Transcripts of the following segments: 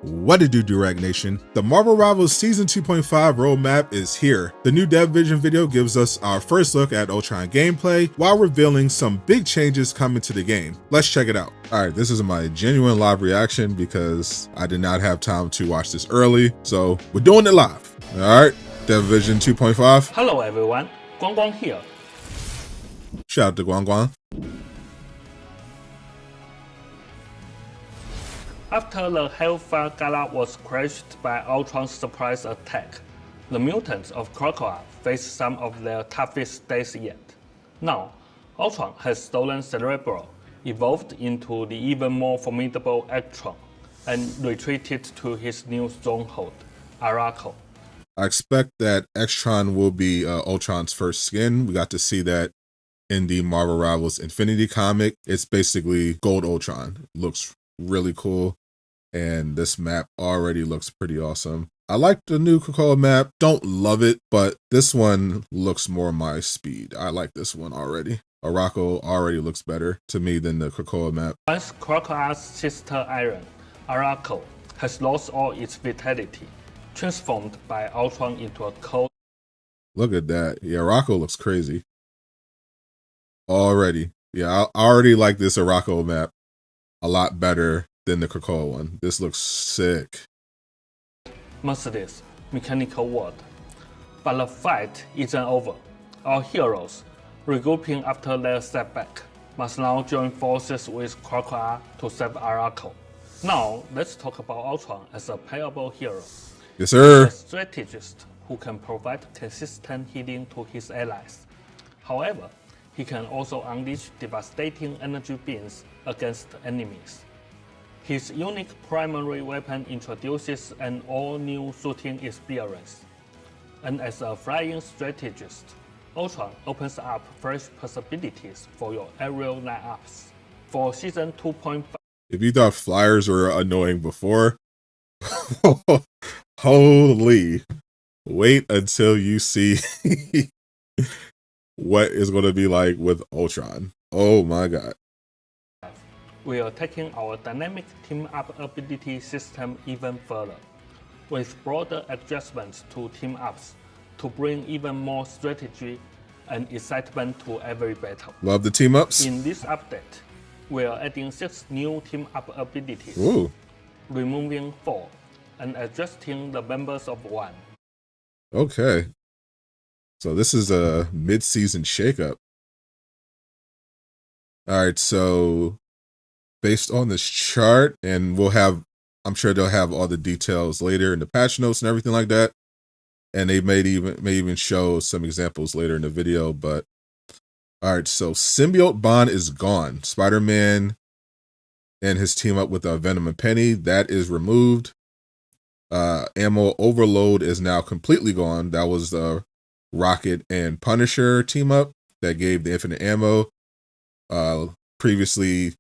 What it do, Durag Nation? The Marvel Rivals Season 2.5 roadmap is here. The new Dev Vision video gives us our first look at Ultron gameplay while revealing some big changes coming to the game. Let's check it out. All right, this is my genuine live reaction because I did not have time to watch this early, so we're doing it live. All right, Dev Vision 2.5. Hello everyone, Guang Guang here. Shout out to Guang Guang. After the Hellfire Gala was crushed by Ultron's surprise attack, the mutants of Crocodile faced some of their toughest days yet. Now, Ultron has stolen Cerebro, evolved into the even more formidable Ultron, and retreated to his new stronghold, Arakko. I expect that Extron will be Ultron's first skin. We got to see that in the Marvel Rivals Infinity comic. It's basically Gold Ultron. Looks really cool, and this map already looks pretty awesome. I like the new Cocoa map. Don't love it, but this one looks more my speed. I like this one already. Arakko already looks better to me than the Cocoa map. Once Crocodile's sister Iron, Arakko, has lost all its vitality, transformed by Ultron into a cold. Look at that. Yeah, Arakko looks crazy already. Yeah, I already like this Arakko map a lot better than the Cocoa one. This looks sick. Mercedes mechanical world. But the fight isn't over. Our heroes, regrouping after their setback, must now join forces with Crocodile to save Arakko. Now, let's talk about Ultron as a playable hero. Yes, sir. A strategist who can provide consistent healing to his allies. However, he can also unleash devastating energy beams against enemies. His unique primary weapon introduces an all-new shooting experience. And as a flying strategist, Ultron opens up fresh possibilities for your aerial lineups. For Season 2.5, if you thought flyers were annoying before, holy, wait until you see what is going to be like with Ultron. Oh my god. we are taking our dynamic team-up ability system even further, with broader adjustments to team-ups to bring even more strategy and excitement to every battle. Love the team-ups. In this update, we are adding 6 new team-up abilities, Ooh. removing 4, and adjusting the members of 1. Okay. So this is a mid-season shakeup. All right, so based on this chart, and I'm sure they'll have all the details later in the patch notes and everything like that. And they may even show some examples later in the video, but all right, so Symbiote Bond is gone. Spider-Man and his team up with Venom and Penny, that is removed. Ammo Overload is now completely gone. That was the Rocket and Punisher team up that gave the infinite ammo. Previously,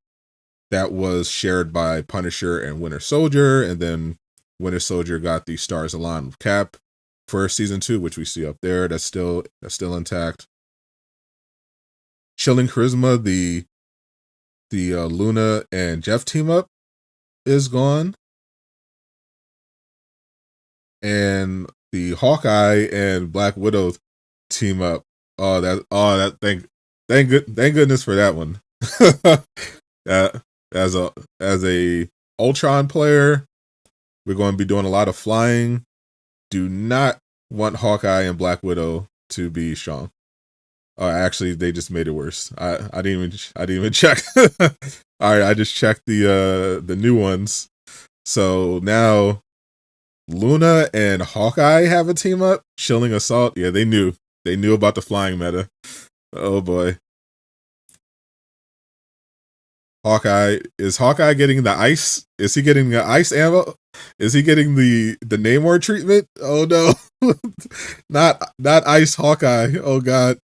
that was shared by Punisher and Winter Soldier, and then Winter Soldier got the Stars Aligned with Cap for Season 2, which we see up there. That's still intact. Chilling Charisma, the Luna and Jeff team up is gone, and the Hawkeye and Black Widow team up. Thank goodness for that one. As a Ultron player, we're going to be doing a lot of flying. Do not want Hawkeye and Black Widow to be strong. Actually, they just made it worse. I didn't even check. All right, I just checked the new ones. So now Luna and Hawkeye have a team up. Chilling Assault. Yeah, they knew about the flying meta. Oh boy. Is Hawkeye getting the ice? Is he getting the ice ammo? Is he getting the Namor treatment? Oh no. not ice Hawkeye. Oh god.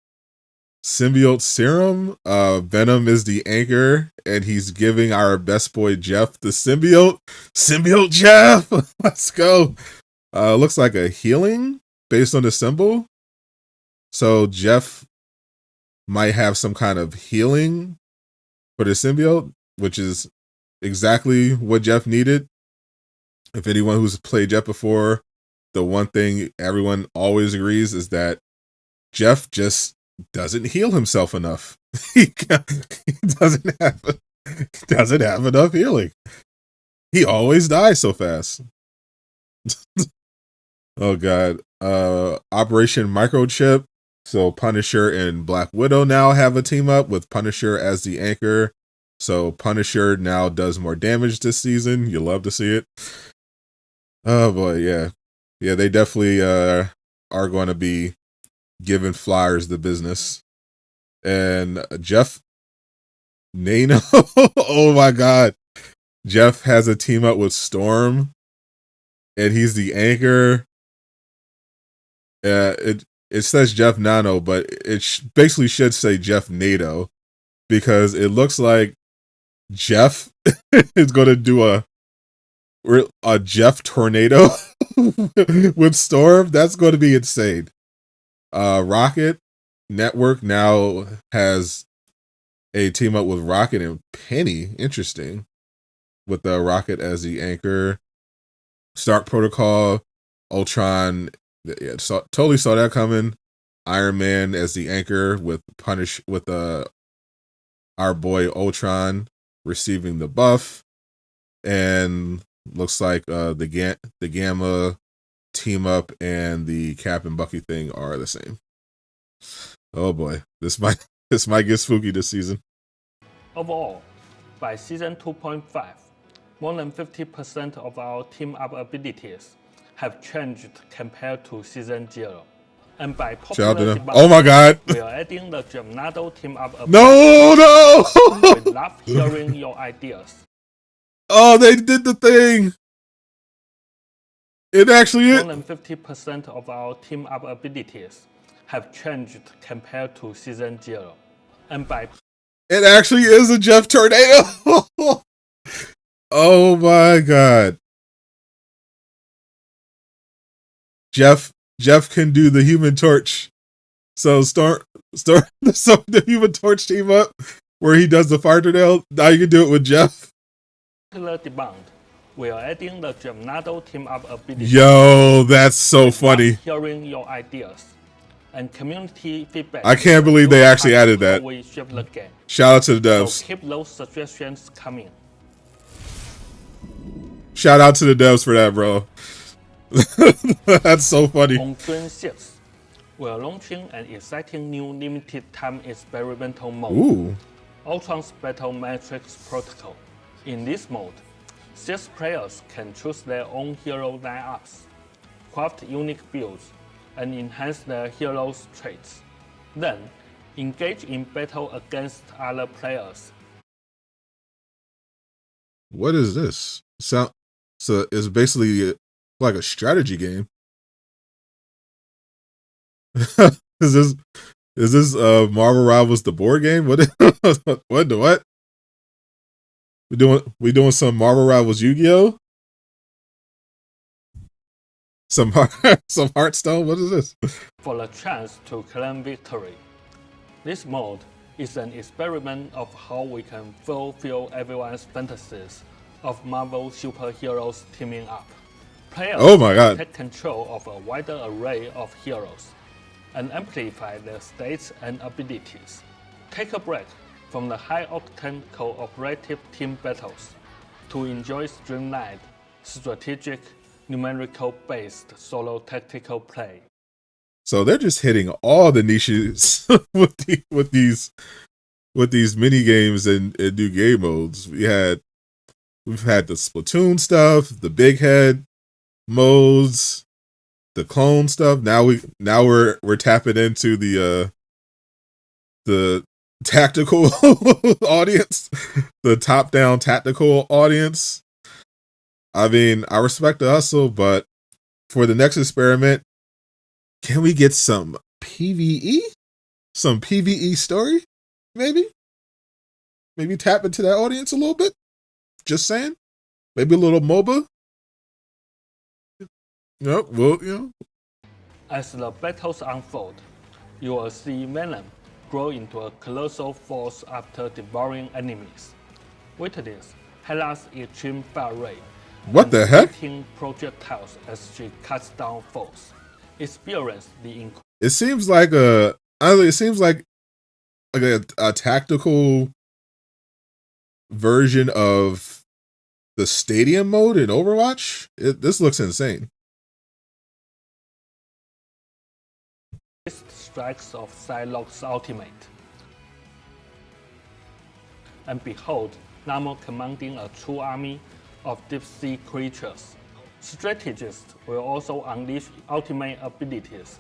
Symbiote serum. Venom is the anchor, and he's giving our best boy Jeff the symbiote. Symbiote Jeff. Let's go. Looks like a healing based on the symbol. So Jeff might have some kind of healing for the symbiote, which is exactly what Jeff needed. If anyone who's played Jeff before, the one thing everyone always agrees is that Jeff just doesn't heal himself enough. he doesn't have enough healing. He always dies so fast. Oh god. Operation Microchip. So Punisher and Black Widow now have a team up with Punisher as the anchor. So Punisher now does more damage this season. You love to see it. Oh boy, yeah. Yeah, they definitely are going to be giving Flyers the business. And Jeff-Nado. Oh my god. Jeff has a team up with Storm. And he's the anchor. It says Jeff-Nado, but it basically should say Jeff-Nado, because it looks like Jeff is going to do a Jeff tornado with Storm. That's going to be insane. Rocket Network now has a team up with Rocket and Penny. Interesting. With the Rocket as the anchor. Stark Protocol, Ultron. Yeah, totally saw that coming. Iron Man as the anchor with our boy Ultron receiving the buff, and looks like the Gamma team up and the Cap and Bucky thing are the same. Oh boy, this might get spooky this season. Overall, by season 2.5, more than 50% of our team up abilities have changed compared to season 0. And by popular demand, oh my god, we are adding the Jeff-Nado team up ability. No! We love hearing your ideas. Oh, they did the thing. It actually is. More than 50% of our team up abilities have changed compared to season 0. And by it actually is a Jeff tornado. Oh my god. Jeff can do the Human Torch. So so the Human Torch team up where he does the fire tornado. Now you can do it with Jeff. Demand, we are adding the Jeff-Nado team up ability. Yo, that's so funny. Hearing your ideas and community feedback. I can't believe they actually added that. Shout out to the devs. So keep those suggestions coming. Shout out to the devs for that, bro. That's so funny. On June 6th, we are launching an exciting new limited time experimental mode. Ooh. Ultron's Battle Matrix Protocol. In this mode, 6 players can choose their own hero lineups, craft unique builds, and enhance their heroes' traits. Then, engage in battle against other players. What is this? So it's basically like a strategy game. Is this Marvel Rivals the board game? What? What? We doing some Marvel Rivals Yu-Gi-Oh? Some Hearthstone? What is this? For the chance to claim victory. This mode is an experiment of how we can fulfill everyone's fantasies of Marvel superheroes teaming up. Players take control of a wider array of heroes and amplify their states and abilities. Take a break from the high-octane cooperative team battles to enjoy streamlined, strategic, numerical-based solo tactical play. So they're just hitting all the niches with these mini games and new game modes. We've had the Splatoon stuff, the big head modes, the clone stuff. Now we're tapping into the tactical audience, the top-down tactical audience. I mean, I respect the hustle, but for the next experiment, can we get some PvE? Some PvE story? Maybe tap into that audience a little bit? Just saying. Maybe a little MOBA? Yep, well, you know. As the battles unfold, you will see Venom grow into a colossal force after devouring enemies. Witness Hela's extreme fire rate What the heck? Projectiles as she cuts down foes. Experience the It seems like a tactical version of the stadium mode in Overwatch. This looks insane. Strikes of Psylocke's ultimate. And behold, Namor commanding a true army of deep-sea creatures. Strategists will also unleash ultimate abilities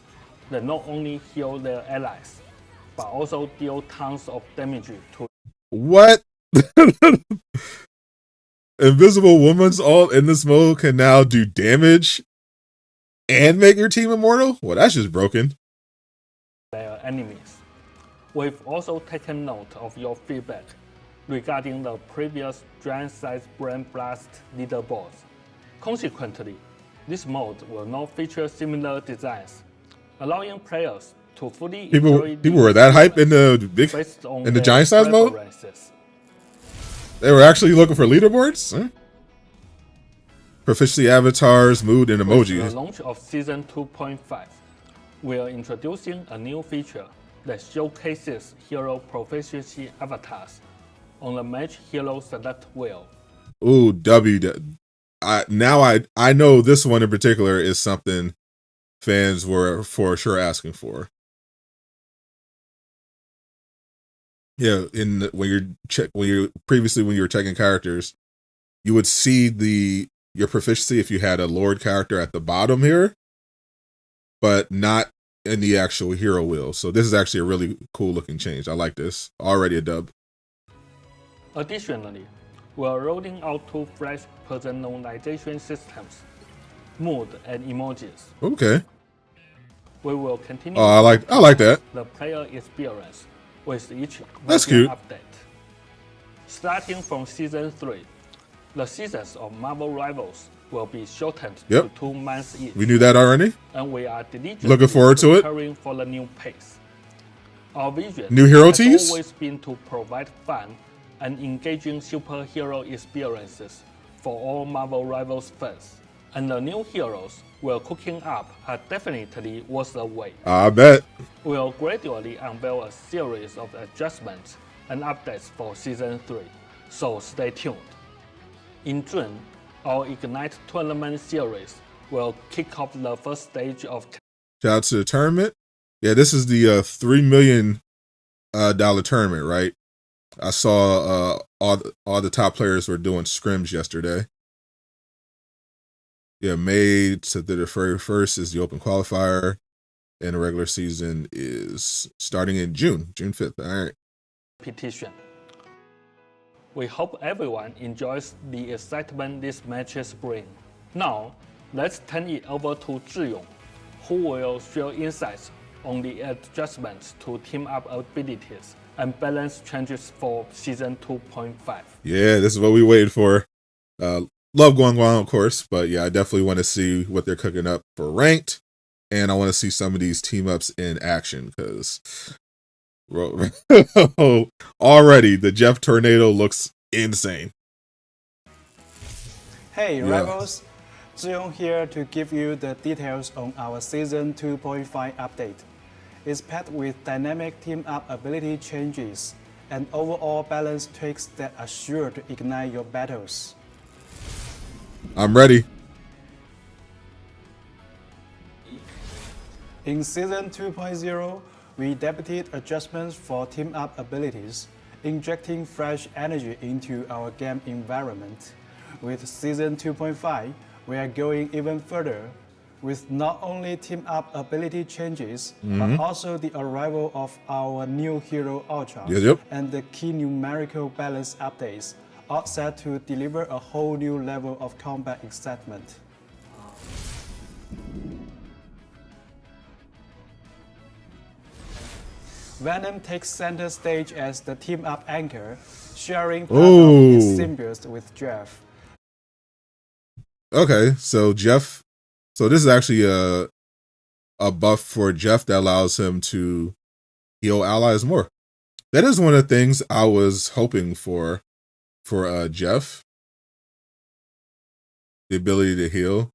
that not only heal their allies, but also deal tons of damage to. What? Invisible Woman's ult in this mode can now do damage and make your team immortal? Well, that's just broken. Their enemies. We've also taken note of your feedback regarding the previous giant-sized Brain Blast leaderboards. Consequently, this mode will not feature similar designs, allowing players to fully enjoy. People were that hype in the giant size mode. They were actually looking for leaderboards. Huh? Proficiency avatars, mood, and emoji. With the launch of Season 2.5, we are introducing a new feature that showcases hero proficiency avatars on the Match Hero Select wheel. Ooh, I know this one in particular is something fans were for sure asking for. Yeah, when you were checking characters, you would see your proficiency if you had a Lord character at the bottom here, but not in the actual hero wheel. So this is actually a really cool looking change. I like this. Already a dub. Additionally, we are rolling out 2 fresh personalization systems, mood and emojis. Okay. We will continue. I like that. The player experience with each That's cute update. Starting from Season 3, the seasons of Marvel Rivals will be shortened to 2 months each. We knew that already. And we are diligently looking forward to it. Preparing for the new pace. Our vision new hero has teas? always been to provide fun and engaging superhero experiences for all Marvel Rivals fans. And the new heroes we're cooking up are definitely worth the wait. I bet. We'll gradually unveil a series of adjustments and updates for Season 3, so stay tuned. In June, our Ignite Tournament series will kick off the first stage of. Shout out to the tournament. Yeah, this is the $3 million tournament, right? I saw all the top players were doing scrims yesterday. Yeah, May to the 31st is the open qualifier, and the regular season is starting in June 5th. All right. Petition. We hope everyone enjoys the excitement these matches bring. Now, let's turn it over to Zhiyong, who will share insights on the adjustments to team up abilities and balance changes for Season 2.5. Yeah, this is what we waited for. Love Guang Guang, of course, but yeah, I definitely want to see what they're cooking up for ranked, and I want to see some of these team ups in action because already the Jeff-Nado looks insane. Hey Rivals, Zhiyong here to give you the details on our Season 2.5 update. It's packed with dynamic team-up ability changes and overall balance tweaks that are sure to ignite your battles. I'm ready. In Season 2.0, we debuted adjustments for team-up abilities, injecting fresh energy into our game environment. With Season 2.5, we are going even further, with not only team-up ability changes, but also the arrival of our new hero Ultron and the key numerical balance updates, all set to deliver a whole new level of combat excitement. Venom takes center stage as the team-up anchor, sharing part of his symbiote with Jeff. Okay, so Jeff. So this is actually a buff for Jeff that allows him to heal allies more. That is one of the things I was hoping for Jeff. the ability to heal.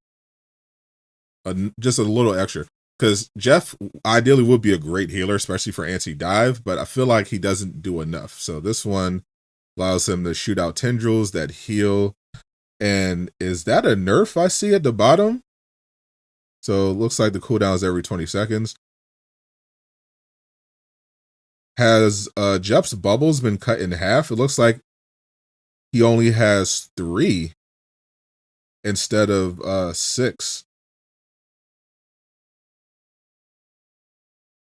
Just a little extra. Because Jeff ideally would be a great healer, especially for anti-dive, but I feel like he doesn't do enough. So this one allows him to shoot out tendrils that heal. And is that a nerf I see at the bottom? So it looks like the cooldown is every 20 seconds. Has Jeff's bubbles been cut in half? It looks like he only has 3 instead of 6.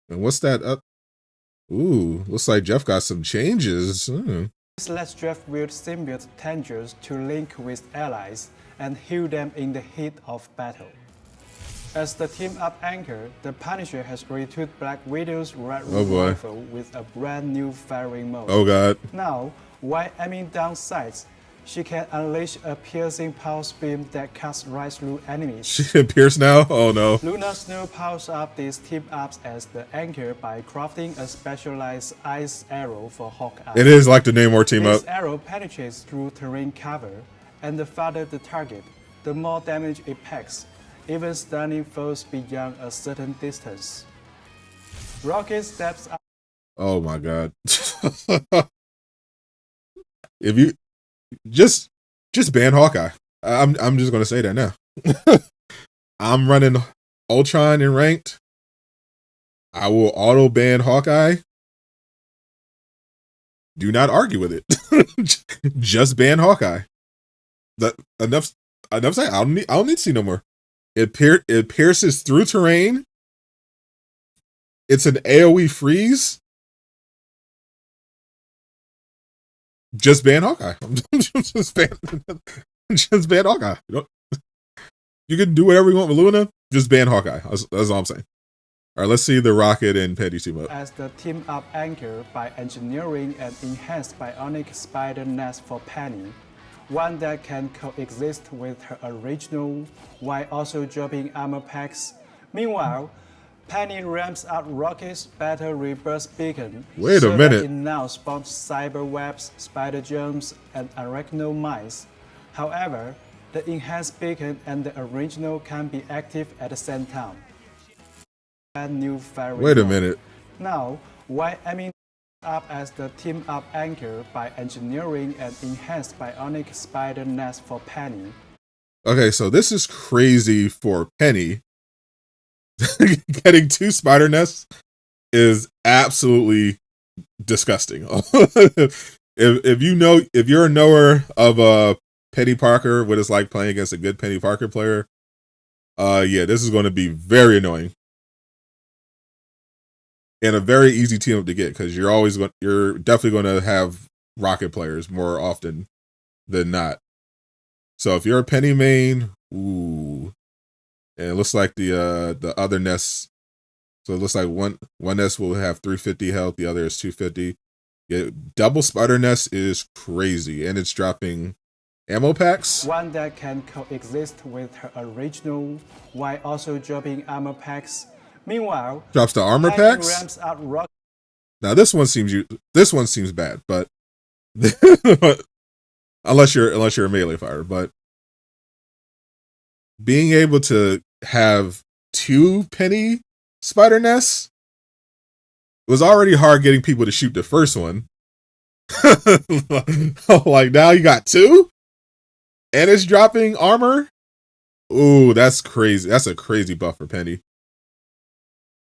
And what's that up? Ooh, looks like Jeff got some changes. This lets Jeff wield symbiote tendrils to link with allies and heal them in the heat of battle. As the team-up anchor, the Punisher has retooled Black Widow's Red Rifle with a brand new firing mode. Oh god. Now, while aiming down sights, she can unleash a piercing pulse beam that cuts right through enemies. She can pierce now? Oh no. Luna Snow powers up these team-ups as the anchor by crafting a specialized ice arrow for Hawkeye. It is like the Namor team-up. This arrow penetrates through terrain cover, and the farther the target, the more damage it packs, even stunning foes beyond a certain distance. Rocket steps up. Oh my god. If you just ban Hawkeye. I'm just gonna say that now. I'm running Ultron in ranked. I will auto ban Hawkeye. Do not argue with it. Just ban Hawkeye. Enough said. I don't need to see no more. It pierces through terrain. It's an AoE freeze. Just ban Hawkeye. just ban Hawkeye. You can do whatever you want with Luna. Just ban Hawkeye. That's all I'm saying. All right, let's see the Rocket and Petty team up. As the team-up anchor by engineering an enhanced bionic spider nest for Penny, one that can coexist with her original while also dropping armor packs. Meanwhile, Penny ramps up Rocket's Battle Rebirth Beacon. Wait a minute. It now spawns cyber webs, spider germs, and arachno mice. However, the enhanced beacon and the original can be active at the same time. New Wait a minute. Now, while aiming up as the team-up anchor by engineering an enhanced bionic spider nest for Penny. Okay, so this is crazy for Penny. Getting 2 spider nests is absolutely disgusting. if you're a knower of Penny Parker, what it's like playing against a good Penny Parker player, yeah, this is going to be very annoying. And a very easy team up to get because you're definitely going to have Rocket players more often than not. So if you're a Penny main, ooh, and it looks like the other nests. So it looks like one nest will have 350 health, the other is 250. Yeah, double spider nest is crazy, and it's dropping ammo packs. One that can coexist with her original while also dropping armor packs. Meanwhile, drops the armor packs. Ramps out rock. Now this one seems bad, but unless you're a melee fighter, but being able to have 2 Penny spider nests was already hard getting people to shoot the first one. Like now you got 2, and it's dropping armor. Ooh, that's crazy. That's a crazy buff for Penny.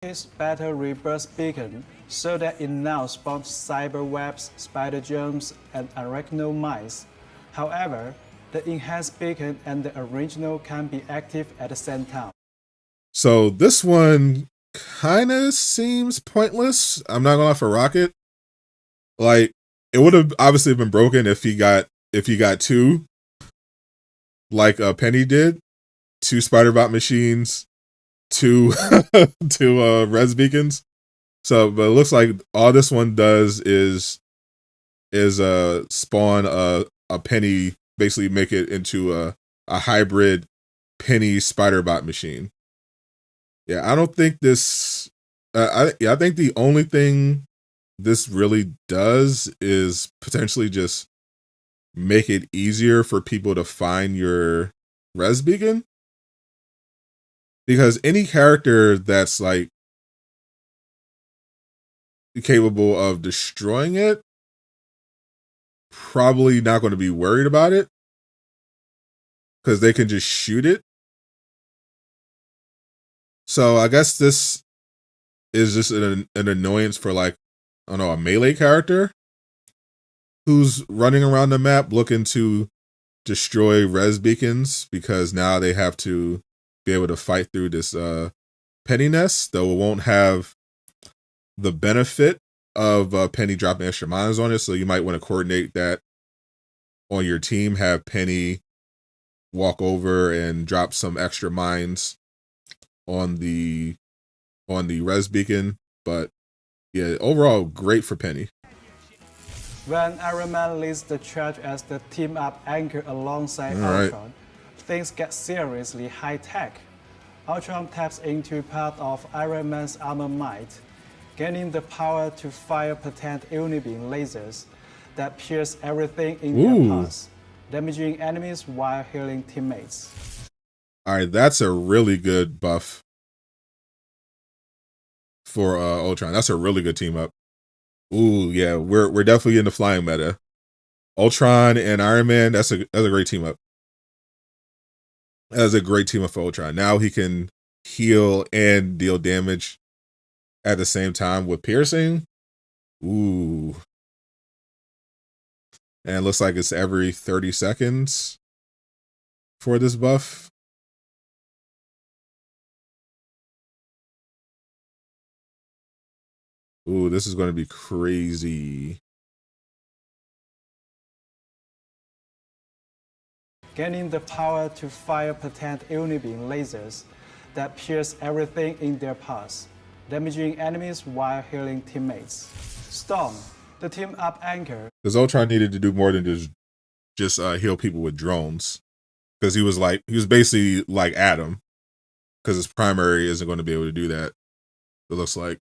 His Battle Rebirth Beacon so that it now spawns cyber webs, spider germs, and arachno mice. However, the enhanced beacon and the original can be active at the same time. So this one kind of seems pointless. I'm not gonna lie for Rocket. Like, it would have obviously been broken if he got 2, like Penny did, 2 spider bot machines, 2 res beacons. So, but it looks like all this one does is spawn a Penny, basically make it into a hybrid Penny spider bot machine. Yeah, I don't think this. I think the only thing this really does is potentially just make it easier for people to find your res beacon, because any character that's like capable of destroying it probably not going to be worried about it because they can just shoot it. So I guess this is just an annoyance for, like, I don't know, a melee character who's running around the map looking to destroy res beacons, because now they have to be able to fight through this pettiness, though it won't have the benefit of Penny dropping extra mines on it. So you might want to coordinate that on your team, have Penny walk over and drop some extra mines on the res beacon. But yeah, overall great for Penny. When Iron Man leads the charge as the team-up anchor alongside Ultron, things get seriously high-tech. Ultron taps into part of Iron Man's armor might, gaining the power to fire potent unibeam lasers that pierce everything in their paths, damaging enemies while healing teammates. Alright, that's a really good buff for Ultron. That's a really good team up. Ooh, yeah, we're definitely in the flying meta. Ultron and Iron Man, that's a great team up. That's a great team up for Ultron. Now he can heal and deal damage at the same time with piercing. Ooh. And it looks like it's every 30 seconds for this buff. Ooh, this is going to be crazy. Gaining the power to fire potent unibeam lasers that pierce everything in their paths, damaging enemies while healing teammates. Storm, the team-up anchor. Because Ultron needed to do more than just heal people with drones. Because he was basically like Adam. Because his primary isn't going to be able to do that, it looks like.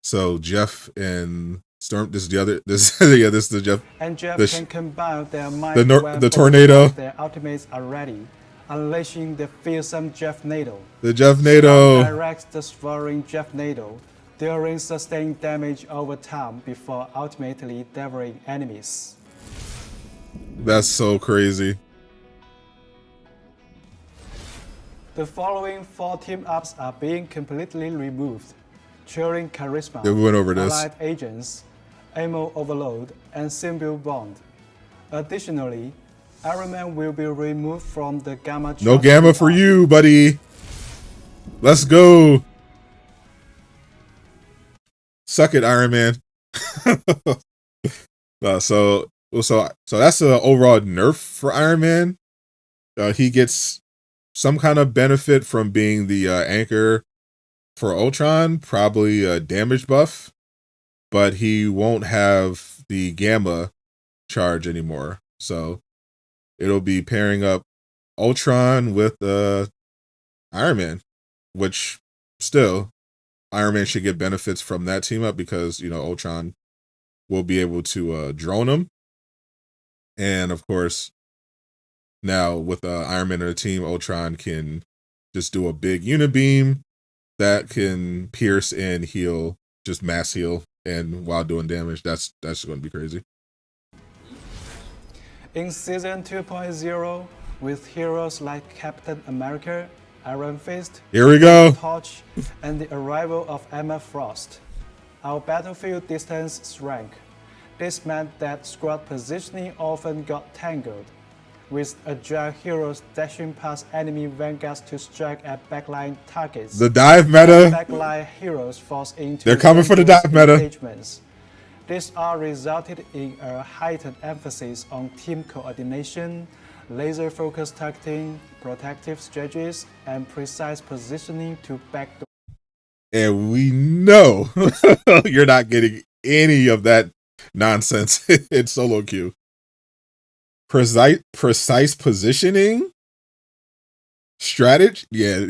So Jeff and Storm, this is the Jeff. And Jeff can combine their might the tornado. Their ultimates are ready, unleashing the fearsome Jeff-Nado. The Jeff-Nado directs the soaring Jeff-Nado, dealing sustained damage over time before ultimately devouring enemies. That's so crazy. The following 4 team-ups are being completely removed. Cheering Charisma, we went over this. Allied Agents, Ammo Overload, and Symbiote Bond. Additionally, Iron Man will be removed from the Gamma. No Gamma for you, buddy. Let's go. Suck it, Iron Man. So that's the overall nerf for Iron Man. He gets some kind of benefit from being the anchor for Ultron, probably a damage buff, but he won't have the Gamma charge anymore. So it'll be pairing up Ultron with Iron Man, which still Iron Man should get benefits from that team up, because Ultron will be able to drone him. And of course, now with Iron Man on the team, Ultron can just do a big unibeam that can pierce and heal, just mass heal, and while doing damage. That's going to be crazy. In Season 2.0, with heroes like Captain America, Iron Fist, here we go, Torch, and the arrival of Emma Frost, our battlefield distance shrank. This meant that squad positioning often got tangled, with agile heroes dashing past enemy vanguards to strike at backline targets. The dive meta. Backline heroes forced into. They're coming for the dive meta. Engagements. This all resulted in a heightened emphasis on team coordination, laser-focused targeting, protective strategies, and precise positioning to back the. And we know you're not getting any of that nonsense in solo queue. Precise positioning, strategy, yeah,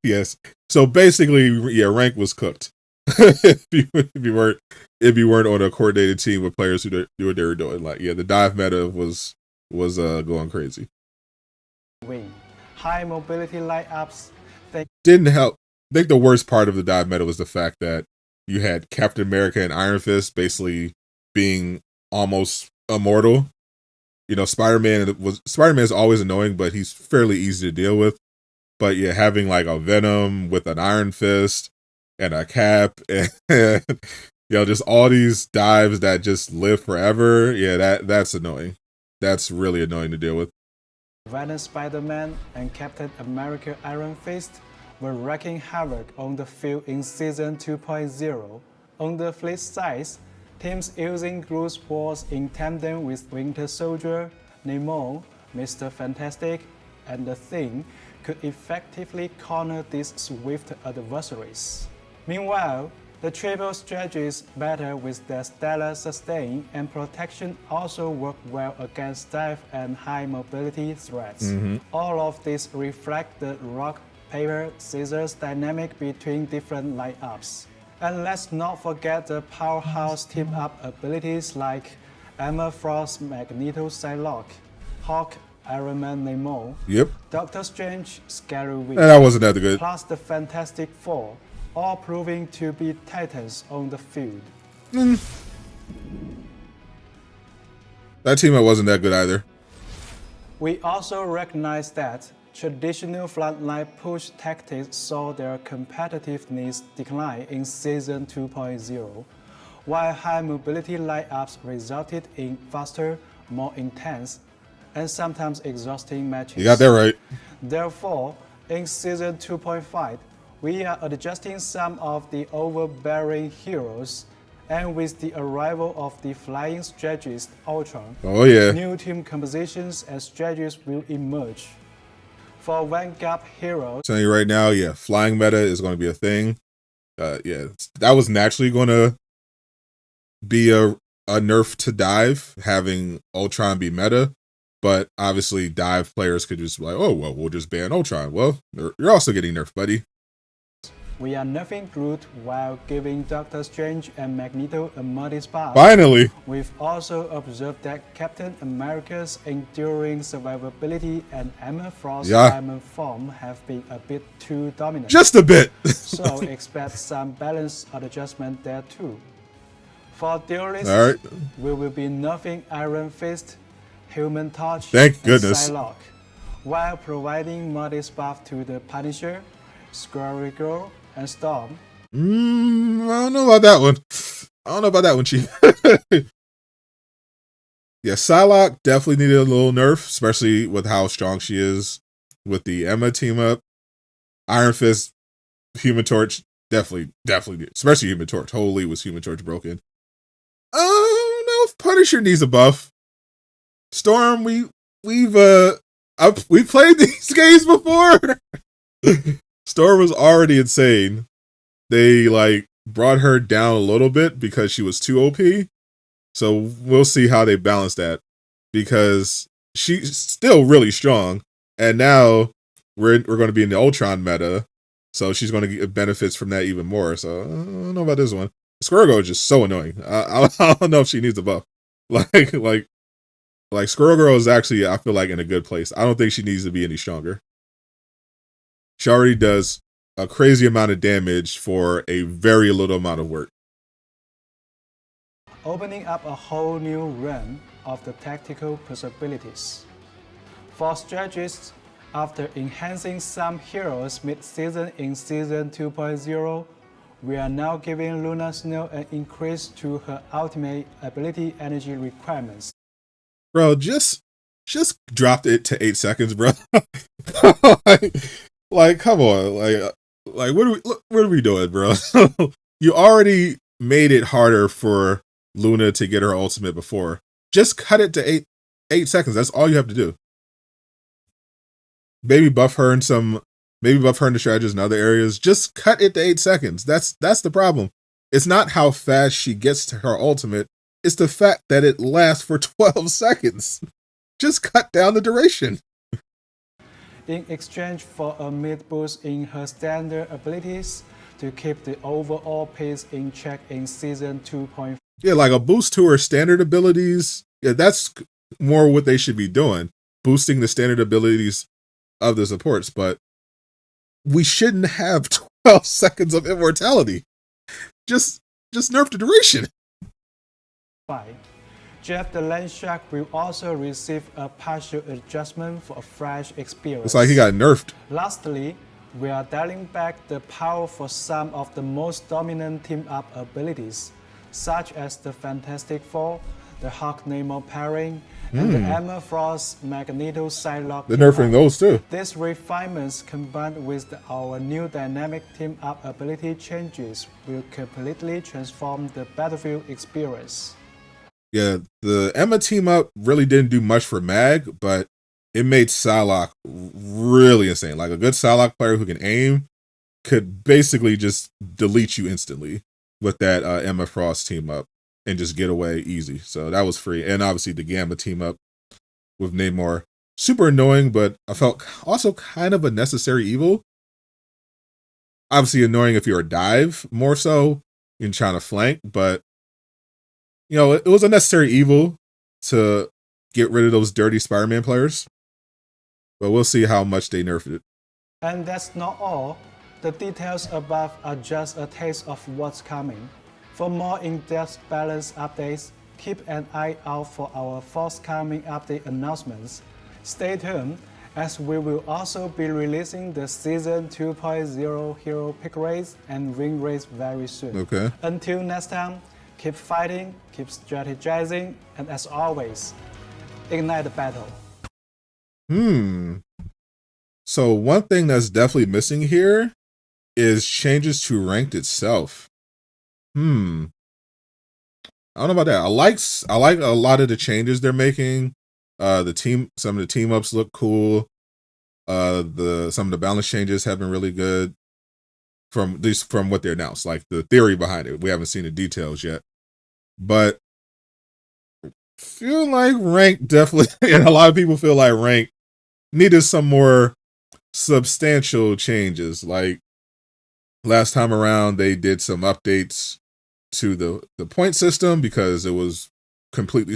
yes. So basically, yeah, rank was cooked. if you weren't on a coordinated team with players who knew what they were doing, like, yeah, the dive meta was going crazy. win. High mobility light-ups didn't help. I think the worst part of the dive meta was the fact that you had Captain America and Iron Fist basically being almost immortal. You know, Spider-Man is always annoying, but he's fairly easy to deal with. But yeah, having like a Venom with an Iron Fist and a Cap and you know, just all these dives that just live forever. Yeah, that's annoying. That's really annoying to deal with. Venom Spider-Man and Captain America Iron Fist were wreaking havoc on the field in Season 2.0. On the flip side, teams using Groot's balls in tandem with Winter Soldier, Namor, Mr. Fantastic, and The Thing could effectively corner these swift adversaries. Meanwhile, the triple strategies battle with their stellar sustain and protection also work well against dive and high mobility threats. All of these reflect the rock, paper, scissors dynamic between different lineups. And let's not forget the powerhouse team-up abilities like Emma Frost, Magneto, Psylocke, Hawk, Iron Man, Namor, Yep. Doctor Strange, Scary Witch, That wasn't that good. plus the Fantastic Four, all proving to be titans on the field. That team wasn't that good either. We also recognize that traditional frontline push tactics saw their competitiveness decline in Season 2.0, while high mobility lineups resulted in faster, more intense, and sometimes exhausting matches. You got that right. Therefore, in Season 2.5, we are adjusting some of the overbearing heroes, and with the arrival of the flying strategist Ultron, Oh yeah. new team compositions and strategies will emerge. For Vanguard heroes, Telling you right now, yeah, flying meta is going to be a thing. Yeah, that was naturally going to be a nerf to dive, having Ultron be meta. But obviously, dive players could just be like, oh, well, we'll just ban Ultron. Well, you're also getting nerfed, buddy. we are nerfing Groot while giving Doctor Strange and Magneto a multi-spot. Finally. We've also observed that Captain America's enduring survivability and Emma Frost's diamond form have been a bit too dominant. Just a bit. So expect some balance adjustment there too. For duelists, All right. we will be nerfing Iron Fist, Human Torch, Thank and goodness. Psylocke, while providing multi-buff to the Punisher, Squirrel, and Storm. I don't know about that one. I don't know about that one, Chief. Yeah, Psylocke definitely needed a little nerf, especially with how strong she is with the Emma team up. Iron Fist, Human Torch, definitely, especially Human Torch. Holy was Human Torch broken. I don't know if Punisher needs a buff. Storm, we've played these games before. Storm was already insane. They like brought her down a little bit because she was too OP. So we'll see how they balance that, because she's still really strong, and now we're going to be in the Ultron meta, so she's going to get benefits from that even more. So I don't know about this one. Squirrel is just so annoying. I don't know if she needs a buff. Like Squirrel Girl is actually, I feel like, in a good place. I don't think she needs to be any stronger. She already does a crazy amount of damage for a very little amount of work. Opening up a whole new realm of the tactical possibilities. For strategists, after enhancing some heroes mid-season in Season 2.0, we are now giving Luna Snow an increase to her ultimate ability energy requirements. Bro, just dropped it to 8 seconds, bro. like, come on, like what are we doing, bro? You already made it harder for Luna to get her ultimate before. Just cut it to 8 seconds. That's all you have to do. Maybe buff her in the strategies in other areas. Just cut it to 8 seconds. That's the problem. It's not how fast she gets to her ultimate. It's the fact that it lasts for 12 seconds. Just cut down the duration. In exchange for a mid-boost in her standard abilities to keep the overall pace in check in Season 2.5. Yeah, like a boost to her standard abilities. Yeah, that's more what they should be doing. Boosting the standard abilities of the supports, but we shouldn't have 12 seconds of immortality. Just nerf the duration. Jeff the Landshark will also receive a partial adjustment for a fresh experience. It's like he got nerfed. Lastly, we are dialing back the power for some of the most dominant team-up abilities, such as the Fantastic Four, the Hulk-Namor pairing, and the Emma Frost Magneto Psylocke. They're nerfing those too. These refinements combined with our new dynamic team-up ability changes will completely transform the Battlefield experience. Yeah, the Emma team up really didn't do much for Mag, but it made Psylocke really insane. Like a good Psylocke player who can aim could basically just delete you instantly with that Emma Frost team up and just get away easy. So that was free. And obviously the Gamma team up with Namor. Super annoying, but I felt also kind of a necessary evil. Obviously annoying if you're a dive more so in trying to flank, but you know, it was a necessary evil to get rid of those dirty Spider-Man players. But we'll see how much they nerfed it. And that's not all. The details above are just a taste of what's coming. For more in-depth balance updates, keep an eye out for our forthcoming update announcements. Stay tuned, as we will also be releasing the Season 2.0 hero pick race and win race very soon. Okay. Until next time, keep fighting, keep strategizing, and as always, ignite the battle. So one thing that's definitely missing here is changes to ranked itself. I don't know about that. I like a lot of the changes they're making. Some of the team ups look cool. Some of the balance changes have been really good. From what they announced, like the theory behind it. We haven't seen the details yet. But feel like rank definitely, and a lot of people feel like rank needed some more substantial changes. Like last time around, they did some updates to the point system because it was completely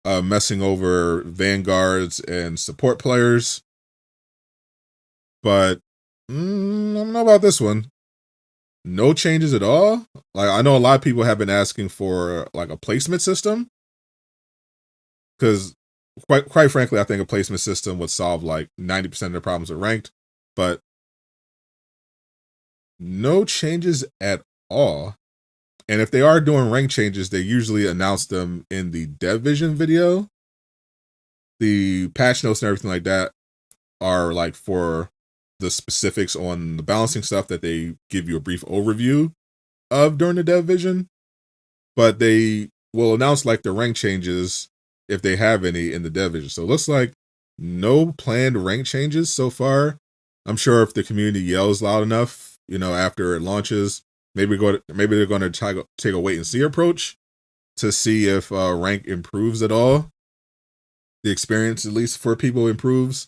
messing over vanguards and support players. But I don't know about this one. No changes at all. Like I know a lot of people have been asking for like a placement system, because quite frankly, I think a placement system would solve like 90% of the problems with ranked. But no changes at all. And if they are doing rank changes, they usually announce them in the dev vision video. The patch notes and everything like that are like for the specifics on the balancing stuff that they give you a brief overview of during the dev vision. But they will announce like the rank changes if they have any in the dev vision. So it looks like no planned rank changes so far. I'm sure if the community yells loud enough, you know, after it launches, maybe they're going to take a wait and see approach to see if rank improves at all. The experience, at least for people, improves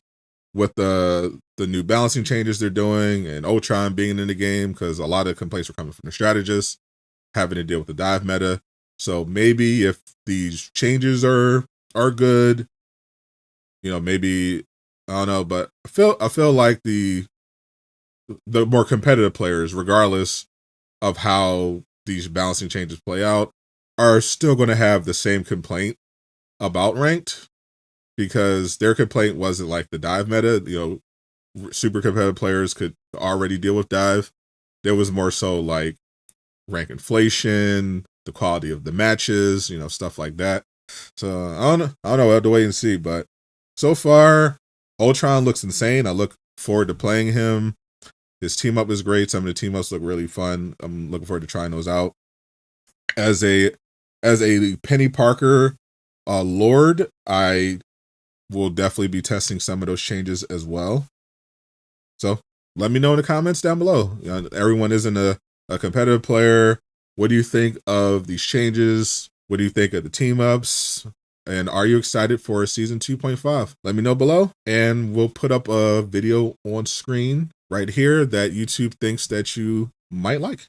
with the new balancing changes they're doing and Ultron being in the game, because a lot of complaints were coming from the strategists having to deal with the dive meta. So maybe if these changes are good, you know, maybe I don't know, but I feel like the more competitive players, regardless of how these balancing changes play out, are still going to have the same complaint about ranked, because their complaint wasn't like the dive meta. You know, super competitive players could already deal with dive. There was more so like rank inflation, the quality of the matches, you know, stuff like that. So I don't know. We'll have to wait and see. But so far, Ultron looks insane. I look forward to playing him. His team up is great. Some of the team ups look really fun. I'm looking forward to trying those out. As a Penny Parker Lord, I will definitely be testing some of those changes as well. So let me know in the comments down below. You know, everyone isn't a competitive player. What do you think of these changes? What do you think of the team ups? And are you excited for season 2.5? Let me know below, and we'll put up a video on screen right here that YouTube thinks that you might like.